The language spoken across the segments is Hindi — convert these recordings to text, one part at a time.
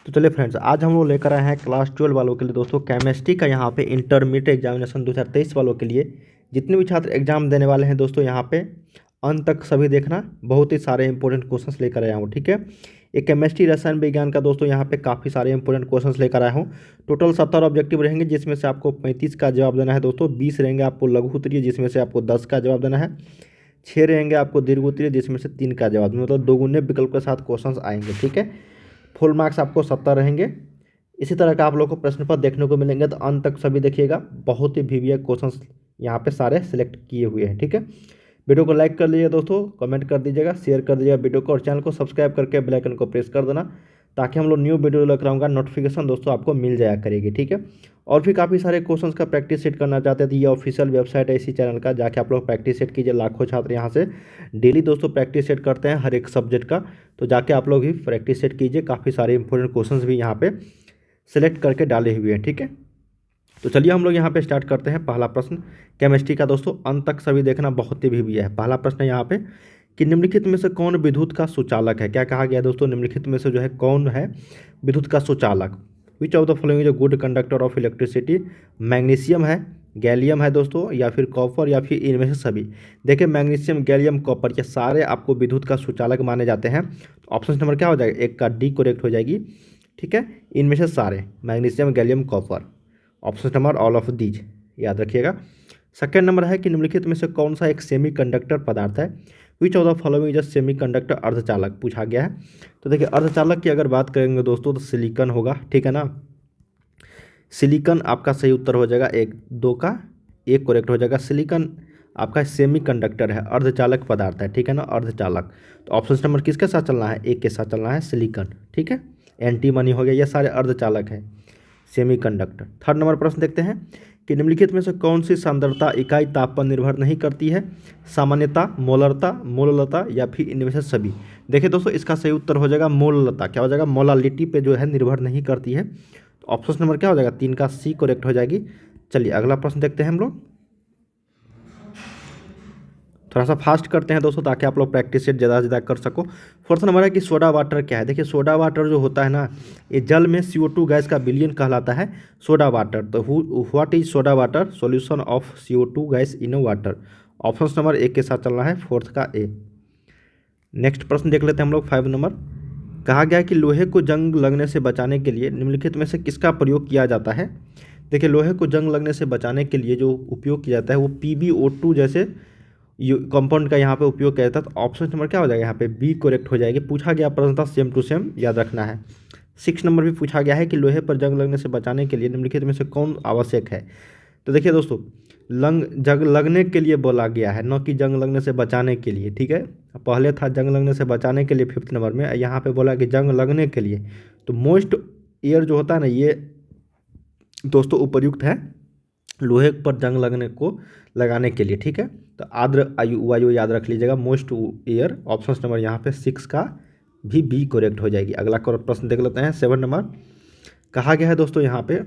तो चलिए फ्रेंड्स, आज हम लोग लेकर आए हैं क्लास 12 वालों के लिए दोस्तों केमिस्ट्री का यहाँ पे इंटरमीडिएट एग्जामिनेशन 2023 वालों के लिए जितने भी छात्र एग्जाम देने वाले हैं दोस्तों, यहाँ पे अंत तक सभी देखना। बहुत ही सारे इंपॉर्टेंट क्वेश्चंस लेकर आया हूँ, ठीक है। एक केमिस्ट्री रसायन विज्ञान का दोस्तों यहाँ पे काफ़ी सारे इंपॉर्टेंट क्वेश्चंस लेकर आया हूँ। टोटल 70 ऑब्जेक्टिव रहेंगे, जिसमें से आपको 35 का जवाब देना है दोस्तों। 20 रहेंगे आपको लघु उत्तरीय, जिसमें से आपको 10 का जवाब देना है। 6 रहेंगे आपको दीर्घ उत्तरीय, जिसमें से 3 का जवाब, मतलब दोगुने विकल्प के साथ क्वेश्चन आएंगे, ठीक है। फुल मार्क्स आपको 70 रहेंगे। इसी तरह का आप लोग को प्रश्न पत्र देखने को मिलेंगे, तो अंत तक सभी देखिएगा। बहुत ही वीवीआई क्वेश्चंस यहाँ पे सारे सिलेक्ट किए हुए हैं, ठीक है। वीडियो को लाइक कर लीजिए दोस्तों, कमेंट कर दीजिएगा, शेयर कर दीजिएगा वीडियो को, और चैनल को सब्सक्राइब करके बेल आइकन को प्रेस कर देना, ताकि हम लोग न्यू वीडियो लेकर आऊँगा नोटिफिकेशन दोस्तों आपको मिल जाया करेगी, ठीक है। और भी काफ़ी सारे क्वेश्चंस का प्रैक्टिस सेट करना चाहते हैं तो ये ऑफिशियल वेबसाइट है इसी चैनल का, जाके आप लोग प्रैक्टिस सेट कीजिए। लाखों छात्र यहाँ से डेली दोस्तों प्रैक्टिस सेट करते हैं हर एक सब्जेक्ट का, तो जाके आप लोग भी प्रैक्टिस सेट कीजिए। काफ़ी सारे इंपॉर्टेंट क्वेश्चंस भी यहाँ पे सिलेक्ट करके डाले हुए हैं, ठीक है। तो चलिए हम लोग यहाँ पे स्टार्ट करते हैं। पहला प्रश्न केमिस्ट्री का दोस्तों, अंत तक सभी देखना, बहुत ही भी है। पहला प्रश्न है यहाँ पे कि निम्नलिखित में से कौन विद्युत का सुचालक है। क्या कहा गया दोस्तों, निम्नलिखित में से जो है कौन है विद्युत का सुचालक। Which of the following is a good conductor of electricity. Magnesium है, गैलियम है दोस्तों, या फिर कॉपर, या फिर इनमें से सभी। देखिए मैग्नीशियम, गैलियम, कॉपर, ये सारे आपको विद्युत का सुचालक माने जाते हैं। तो ऑप्शन नंबर क्या हो जाएगा, एक का डी करेक्ट हो जाएगी, ठीक है। इनमें से सारे magnesium, gallium, copper, option number all of these, याद रखिएगा। सेकेंड नंबर है कि निम्नलिखित में से कौन सा एक सेमीकंडक्टर पदार्थ है। Which of the following is a semiconductor, अर्धचालक पूछा गया है। तो देखिए अर्धचालक की अगर बात करेंगे दोस्तों तो सिलिकॉन होगा, ठीक है ना। सिलिकॉन आपका सही उत्तर हो जाएगा, एक दो का एक करेक्ट हो जाएगा। सिलिकॉन आपका सेमीकंडक्टर है, अर्धचालक पदार्थ है, ठीक है ना, अर्धचालक। तो ऑप्शन नंबर किसके साथ चलना है, एक के साथ चलना है, सिलिकॉन, ठीक है। एंटीमनी हो गया, ये सारे अर्धचालक है, सेमीकंडक्टर। थर्ड नंबर प्रश्न देखते हैं कि निम्नलिखित में से कौन सी सांद्रता इकाई ताप पर निर्भर नहीं करती है। सामान्यता, मोलरता, मोललता, या फिर इनमें से सभी। देखिए दोस्तों इसका सही उत्तर हो जाएगा मोललता। क्या हो जाएगा, मोलालिटी पे जो है निर्भर नहीं करती है। तो ऑप्शन नंबर क्या हो जाएगा, 3 का सी करेक्ट हो जाएगी। चलिए अगला प्रश्न देखते हैं हम लोग। थोड़ा सा फास्ट करते हैं दोस्तों, ताकि आप लोग प्रैक्टिस से ज़्यादा से ज़्यादा कर सको। फोर्थ नंबर है कि सोडा वाटर क्या है। देखिए सोडा वाटर जो होता है ना, ये जल में CO2 गैस का विलयन कहलाता है सोडा वाटर। तो what is soda water, solution of CO2 gas in water. Option number एक के साथ चलना है, फोर्थ का ए। नेक्स्ट प्रश्न देख लेते हैं हम लोग, 5 नंबर। कहा गया कि लोहे को जंग लगने से बचाने के लिए निम्नलिखित में से किसका प्रयोग किया जाता है। देखिए लोहे को जंग लगने से बचाने के लिए जो उपयोग किया जाता है वो PbO2 जैसे कंपाउंड का यहाँ पे उपयोग किया जाता है। तो ऑप्शन नंबर क्या हो जाएगा, यहाँ पे बी करेक्ट हो जाएगी। पूछा गया प्रश्न था सेम टू सेम, याद रखना है। 6 नंबर भी पूछा गया है कि लोहे पर जंग लगने से बचाने के लिए निम्नलिखित में से कौन आवश्यक है। तो देखिए दोस्तों जंग लगने के लिए बोला गया है, न कि जंग लगने से बचाने के लिए, ठीक है। पहले था जंग लगने से बचाने के लिए 5th नंबर में, यहाँ पे बोला कि जंग लगने के लिए। तो मोस्ट एयर जो होता है ना, ये दोस्तों उपयुक्त है लोहे पर जंग लगने को लगाने के लिए, ठीक है। तो आर्द्र वायु याद रख लीजिएगा, मोस्ट एयर। ऑप्शन नंबर यहाँ पे 6 का भी बी करेक्ट हो जाएगी। अगला प्रश्न देख लेते हैं, 7 नंबर। कहा गया है दोस्तों यहाँ पे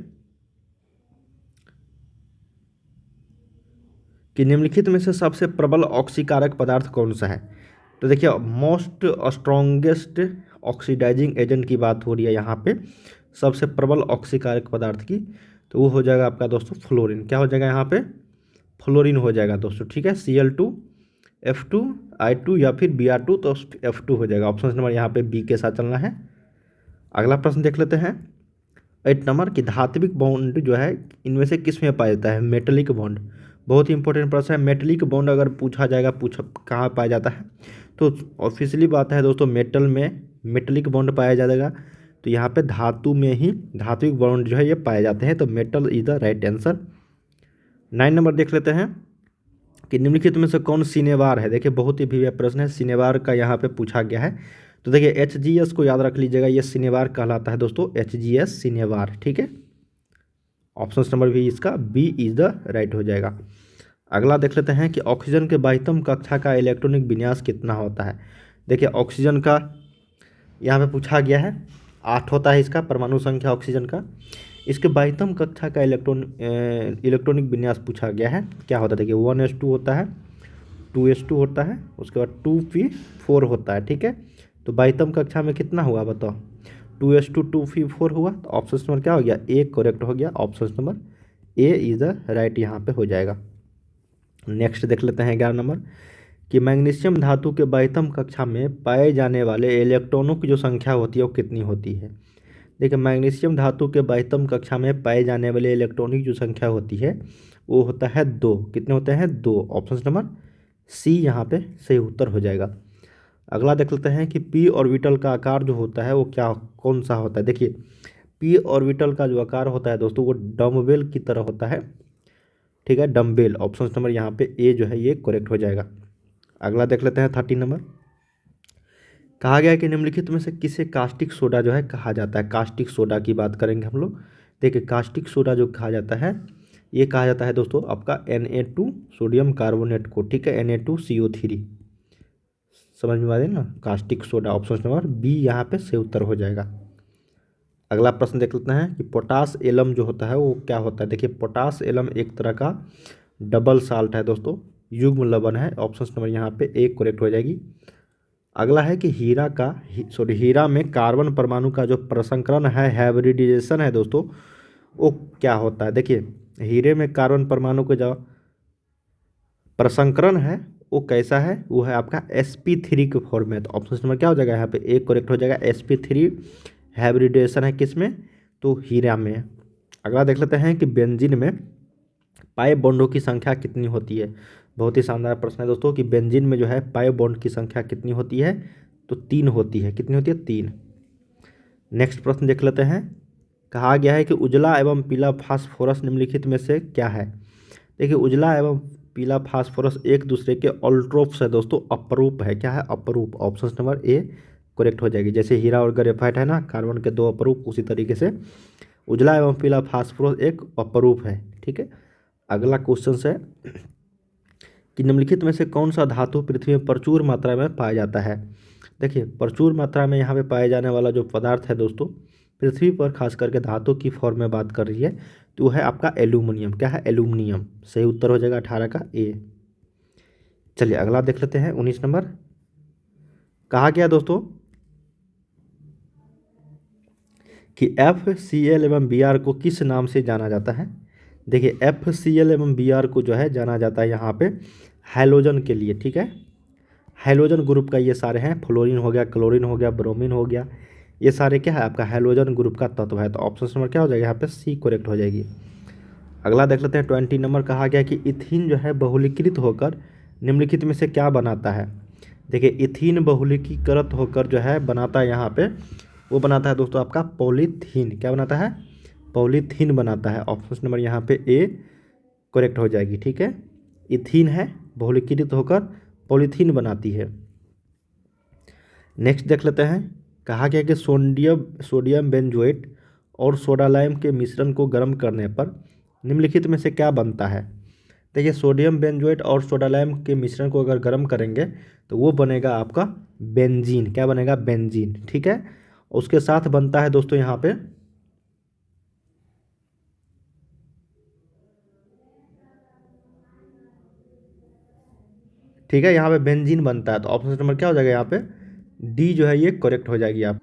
कि निम्नलिखित में से सबसे प्रबल ऑक्सीकारक पदार्थ कौन सा है। तो देखिए मोस्ट स्ट्रॉन्गेस्ट ऑक्सीडाइजिंग एजेंट की बात हो रही है यहाँ पे, सबसे प्रबल ऑक्सीकारक पदार्थ की। तो वो हो जाएगा आपका दोस्तों फ्लोरीन। क्या हो जाएगा यहाँ पे, फ्लोरीन हो जाएगा दोस्तों, ठीक है। Cl2 F2 I2 या फिर Br2, तो F2 हो जाएगा। ऑप्शन नंबर यहाँ पे बी के साथ चलना है। अगला प्रश्न देख लेते हैं, 8 नंबर की धात्विक बॉन्ड जो है इनमें से किस में पाया जाता है। मेटलिक बॉन्ड, बहुत ही इंपॉर्टेंट प्रश्न है। मेटलिक बॉन्ड अगर पूछा जाएगा, कहाँ पाया जाता है, तो ऑफिशियली बात है दोस्तों मेटल में मेटलिक बॉन्ड पाया जाएगा। तो यहाँ पे धातु में ही धात्विक बॉन्ड जो है ये पाए जाते हैं, तो metal is the right answer. 9 number देख लेते हैं कि निम्नलिखित में से कौन सिनेवार है। देखिए बहुत ही भव्य प्रश्न है, सिनेवार का यहाँ पे पूछा गया है। तो देखिए HGS को याद रख लीजिएगा, ये सिनेवार कहलाता है दोस्तों, HGS सिनेवार, ठीक है। ऑप्शन नंबर भी इसका बी इज द राइट हो जाएगा। अगला देख लेते हैं कि ऑक्सीजन के बाह्यतम कक्षा का इलेक्ट्रॉनिक विन्यास कितना होता है। देखिए ऑक्सीजन का यहाँ पे पूछा गया है, 8 होता है इसका परमाणु संख्या ऑक्सीजन का। इसके बाह्यतम कक्षा का इलेक्ट्रॉनिक विन्यास पूछा गया है, क्या होता है। देखिए 1s2 होता है, 2s2 होता है, उसके बाद 2p4 होता है, ठीक है। तो बाह्यतम कक्षा में कितना हुआ बताओ, 2:2 हुआ, तो ऑप्शन नंबर क्या हो गया, ए करेक्ट हो गया। Option number A is the right यहाँ पे हो जाएगा। नेक्स्ट देख लेते हैं 11 नंबर कि मैग्नीशियम धातु के 22वीं कक्षा में पाए जाने वाले इलेक्ट्रॉनों की जो संख्या होती है वो कितनी होती है। देखिए मैग्नीशियम धातु के 22वीं कक्षा में पाए जाने वाले इलेक्ट्रॉनों की जो संख्या होती है वो होता है 2। कितने होते हैं, 2। ऑप्शन नंबर सी यहाँ पे सही उत्तर हो जाएगा। अगला देख लेते हैं कि पी ऑर्बिटल का आकार जो होता है वो क्या कौन सा होता है। देखिए पी ऑर्बिटल का जो आकार होता है दोस्तों वो डम्बेल की तरह होता है, ठीक है, डम्बेल। ऑप्शन नंबर यहाँ पे ए जो है ये करेक्ट हो जाएगा। अगला देख लेते हैं 13 नंबर। कहा गया है कि निम्नलिखित में से किसे कास्टिक सोडा जो है कहा जाता है। कास्टिक सोडा की बात करेंगे हम लोग। देखिए कास्टिक सोडा जो कहा जाता है ये कहा जाता है दोस्तों आपका Na2 सोडियम कार्बोनेट को, ठीक है, Na2CO3। समझ में आ रही है ना, caustic soda. Option number B यहाँ पे सही उत्तर हो जाएगा। अगला प्रश्न देख लेते हैं कि पोटास एलम जो होता है वो क्या होता है। देखिए पोटास एलम एक तरह का डबल साल्ट है दोस्तों, युग्म लवण है। ऑप्शन नंबर यहाँ पे ए करेक्ट हो जाएगी। अगला है कि हीरा में कार्बन परमाणु का जो प्रसंकरण है, हाइब्रिडाइजेशन है दोस्तों, वो क्या होता है। देखिए हीरे में कार्बन परमाणु का जो प्रसंकरण है वो कैसा है, वो है आपका sp3 के फॉर्म में। तो ऑप्शन नंबर क्या हो जाएगा यहाँ पे ए करेक्ट हो जाएगा। sp3 हाइब्रिडाइजेशन है किसमें, तो हीरा में। अगला देख लेते हैं कि बेंजीन में पाई बॉन्डों की संख्या कितनी होती है। बहुत ही शानदार प्रश्न है दोस्तों कि बेंजीन में जो है पाई बॉन्ड की संख्या कितनी होती है, तो 3 होती है। कितनी होती है, 3। नेक्स्ट प्रश्न देख लेते हैं। कहा गया है कि उजला एवं पीला फास्फोरस निम्नलिखित में से क्या है। देखिए उजला एवं पीला फास्फोरस एक दूसरे के ऑल्ट्रोप्स है दोस्तों, अपरूप है। क्या है, अपरूप। ऑप्शन नंबर ए करेक्ट हो जाएगी। जैसे हीरा और ग्रेफाइट है ना, कार्बन के 2 अपरूप, उसी तरीके से उजला एवं पीला फास्फोरस एक अपरूप है, ठीक है। अगला क्वेश्चन है कि निम्नलिखित में से कौन सा धातु पृथ्वी में प्रचुर मात्रा में पाया जाता है। देखिए प्रचुर मात्रा में यहाँ पे पाए जाने वाला जो पदार्थ है दोस्तों पृथ्वी पर खास करके धातु की फॉर्म में बात कर रही है, तो वो है आपका एल्यूमिनियम। क्या है, एल्यूमिनियम। सही उत्तर हो जाएगा 18 का ए। चलिए अगला देख लेते हैं 19 नंबर। कहा गया दोस्तों कि FCl एवं Br को किस नाम से जाना जाता है। देखिए FCl एवं Br को जो है जाना जाता है यहाँ पे हैलोजन के लिए, ठीक है। हैलोजन ग्रुप का ये सारे हैं, फ्लोरीन हो गया, क्लोरीन हो गया, ब्रोमीन हो गया, ये सारे क्या है आपका हैलोजन ग्रुप का तत्व है। तो ऑप्शन नंबर क्या हो जाएगा यहाँ पे सी करेक्ट हो जाएगी। अगला देख लेते हैं 20 नंबर। कहा गया कि इथीन जो है बहुलीकृत होकर निम्नलिखित में से क्या बनाता है। देखिए इथीन बहुलीकृत होकर जो है बनाता है यहाँ पे, वो बनाता है दोस्तों आपका पॉलीथीन। क्या बनाता है, पॉलीथीन बनाता है। ऑप्शन नंबर यहाँ पे ए करेक्ट हो जाएगी, ठीक है। इथीन है, बहुलीकृत होकर पॉलीथीन बनाती है। नेक्स्ट देख लेते हैं। कहा गया कि सोडियम बेंजोएट और सोडा लाइम के मिश्रण को गर्म करने पर निम्नलिखित में से क्या बनता है। देखिए सोडियम बेंजोएट और सोडा लाइम के मिश्रण को अगर गर्म करेंगे तो वो बनेगा आपका बेंजीन। क्या बनेगा, बेंजीन, ठीक है। उसके साथ बनता है दोस्तों यहाँ पे ठीक है, यहाँ पे बेंजीन बनता है। तो ऑप्शन नंबर क्या हो जाएगा यहाँ पे डी जो है ये करेक्ट हो जाएगी। आप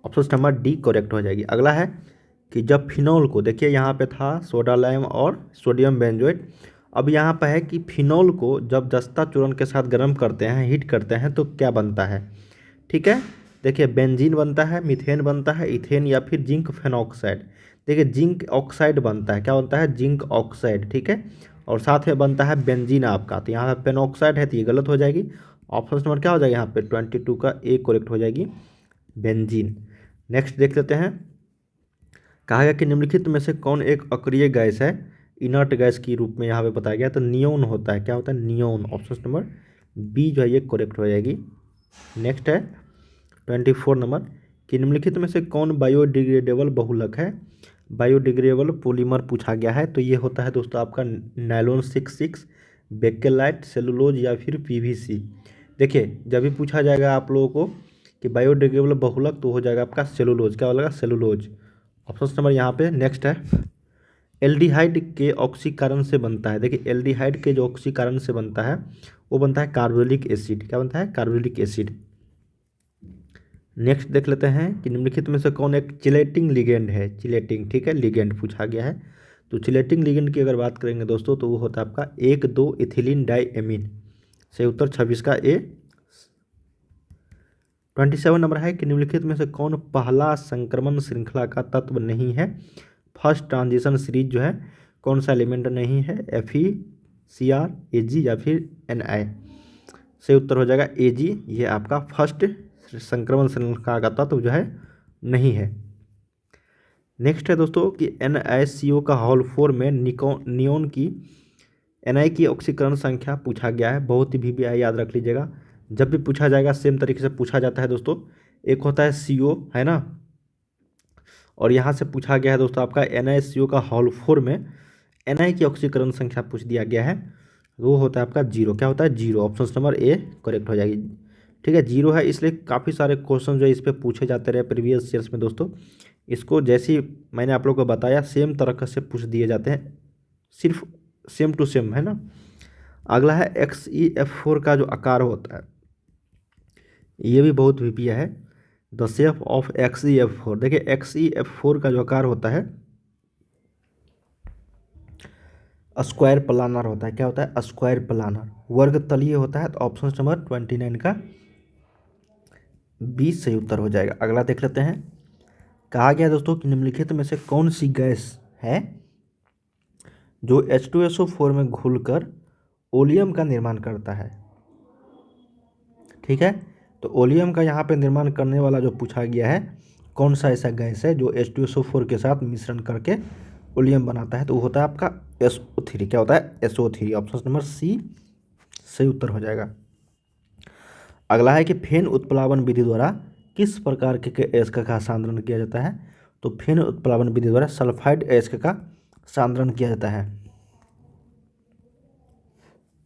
ऑप्शन नंबर डी करेक्ट हो जाएगी। अगला है कि जब फिनॉल को, देखिए यहाँ पे था सोडा लाइम और सोडियम बेंजोएट, अब यहाँ पे है कि फिनॉल को जब जस्ता चूर्ण के साथ गर्म करते हैं, हीट करते हैं, तो क्या बनता है, ठीक है। देखिए बेंजीन बनता है, मीथेन बनता है, इथेन, या फिर जिंक फेनॉक्साइड। देखिए जिंक ऑक्साइड बनता है। क्या बनता है, जिंक ऑक्साइड, ठीक है। और साथ में बनता है बेंजीन आपका। तो यहाँ पे पेनॉक्साइड है तो ये गलत हो जाएगी। ऑप्शन नंबर क्या हो जाएगा यहाँ पे 22 का ए करेक्ट हो जाएगी, बेंजीन। नेक्स्ट देख लेते हैं। कहा गया कि निम्नलिखित में से कौन एक अक्रिय गैस है, इनर्ट गैस के रूप में यहाँ पे बताया गया। तो नियोन होता है। क्या होता है, नियोन। ऑप्शन नंबर बी जो है ये करेक्ट हो जाएगी। नेक्स्ट है 24 नंबर कि निम्नलिखित में से कौन बायोडिग्रेडेबल बहुलक है। बायोडिग्रेडेबल पॉलीमर पूछा गया है, तो ये होता है दोस्तों आपका नायलॉन 66, बेकेलाइट, सेलुलोज या फिर PVC। देखिए जब भी पूछा जाएगा आप लोगों को कि बायोडिग्रेडेबल बहुलक, तो हो जाएगा आपका सेलुलोज। क्या होगा, सेलुलोज। ऑप्शन नंबर यहाँ पे नेक्स्ट है एल्डिहाइड के ऑक्सीकरण से बनता है। देखिए एल्डिहाइड के जो ऑक्सीकरण से बनता है वो बनता है कार्बोलिक एसिड। क्या बनता है, कार्बोलिक एसिड। नेक्स्ट देख लेते हैं कि निम्नलिखित में से कौन एक चिलेटिंग लिगेंड है। चिलेटिंग, ठीक है, लिगेंड पूछा गया है। तो चिलेटिंग लिगेंड की अगर बात करेंगे दोस्तों तो वो होता है आपका 1,2 इथिलीन डाइएमीन। सही उत्तर 26 का ए। 27 नंबर है कि निम्नलिखित में से कौन पहला संक्रमण श्रृंखला का तत्व नहीं है। फर्स्ट ट्रांजिशन सीरीज जो है कौन सा एलिमेंट नहीं है, FeCr, Ag या फिर Na। सही उत्तर हो जाएगा Ag। ये आपका फर्स्ट संक्रमण श्रृंखला का तत्व जो है नहीं है। नेक्स्ट है दोस्तों कि NaCO का होल 4 में नियोन की Na की ऑक्सीकरण संख्या पूछा गया है। बहुत ही VBI याद रख लीजिएगा, जब भी पूछा जाएगा सेम तरीके से पूछा जाता है दोस्तों। एक होता है CO, है ना, और यहाँ से पूछा गया है दोस्तों आपका NaCO का होल 4 में Na की ऑक्सीकरण संख्या पूछ दिया गया है। वो होता है आपका 0। क्या होता है? 0। ऑप्शन नंबर ए करेक्ट हो जाएगी। ठीक है, 0 है, इसलिए काफ़ी सारे क्वेश्चन जो है इस पर पूछे जाते रहे प्रीवियस ईयर्स में दोस्तों। इसको जैसे मैंने आप लोगों को बताया सेम तरह से पूछ दिए जाते हैं, सिर्फ सेम टू सेम, है ना। अगला है XeF4 का जो आकार होता है, ये भी बहुत VBI है। The shape of XeF4। देखिए XeF4 का जो आकार होता है स्क्वायर प्लानर होता है। क्या होता है? स्क्वायर प्लानर, वर्ग तलीय होता है। तो ऑप्शन नंबर 29 का 20 सही उत्तर हो जाएगा। अगला देख लेते हैं। कहा गया दोस्तों कि निम्नलिखित में से कौन सी गैस है जो H2SO4 में घुलकर ओलियम का निर्माण करता है। ठीक है, तो ओलियम का यहाँ पे निर्माण करने वाला जो पूछा गया है, कौन सा ऐसा गैस है जो H2SO4 के साथ मिश्रण करके ओलियम बनाता है। तो वो होता है आपका SO3। क्या होता है? SO3। ऑप्शन नंबर सी सही उत्तर हो जाएगा। अगला है कि फेन उत्प्लावन विधि द्वारा किस प्रकार के अयस्क का सांद्रण किया जाता है। तो फेन उत्प्लावन विधि द्वारा सल्फाइड अयस्क का सांद्रण किया जाता है।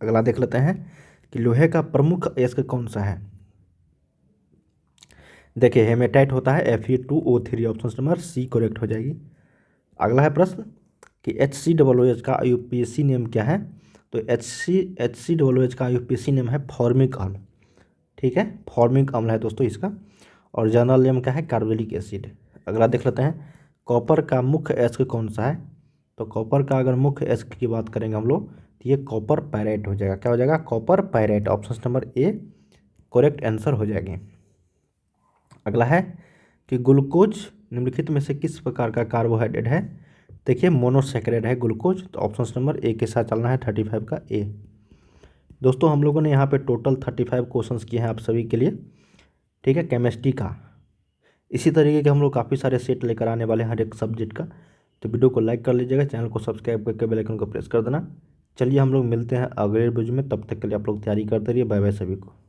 अगला देख लेते हैं कि लोहे का प्रमुख अयस्क कौन सा है। देखिए हेमेटाइट होता है Fe2O3। Option number C correct हो जाएगी। अगला है प्रश्न कि HCOOH का IUPAC नेम क्या है। तो HCOOH का IUPAC नेम है फॉर्मिक अम्ल। ठीक है, फॉर्मिक अम्ल है दोस्तों इसका। और जनरल नेम क्या है? Carbolic acid. अगला देख लेते हैं कॉपर का मुख्य अयस्क कौन सा है। तो कॉपर का अगर मुख्य अयस्क की बात करेंगे हम लोग तो ये कॉपर पायराइट हो जाएगा। क्या हो जाएगा? Copper pyrite. Option number A correct answer हो जाएगी। अगला है कि ग्लूकोज निम्नलिखित में से किस प्रकार का कार्बोहाइड्रेट है। देखिए मोनोसैकेराइड है ग्लूकोज। तो ऑप्शन नंबर ए के साथ चलना है 35 का ए। दोस्तों हम लोगों ने यहाँ पे टोटल 35 क्वेश्चंस किए हैं आप सभी के लिए। ठीक है, केमिस्ट्री का। इसी तरीके के हम लोग काफ़ी सारे सेट लेकर आने वाले हैं हर एक सब्जेक्ट का। तो वीडियो को लाइक कर लीजिएगा, चैनल को सब्सक्राइब करके बेल आइकन को प्रेस कर देना। चलिए हम लोग मिलते हैं अगले वीडियो में, तब तक के लिए आप लोग तैयारी करते रहिए। बाय बाय सभी को।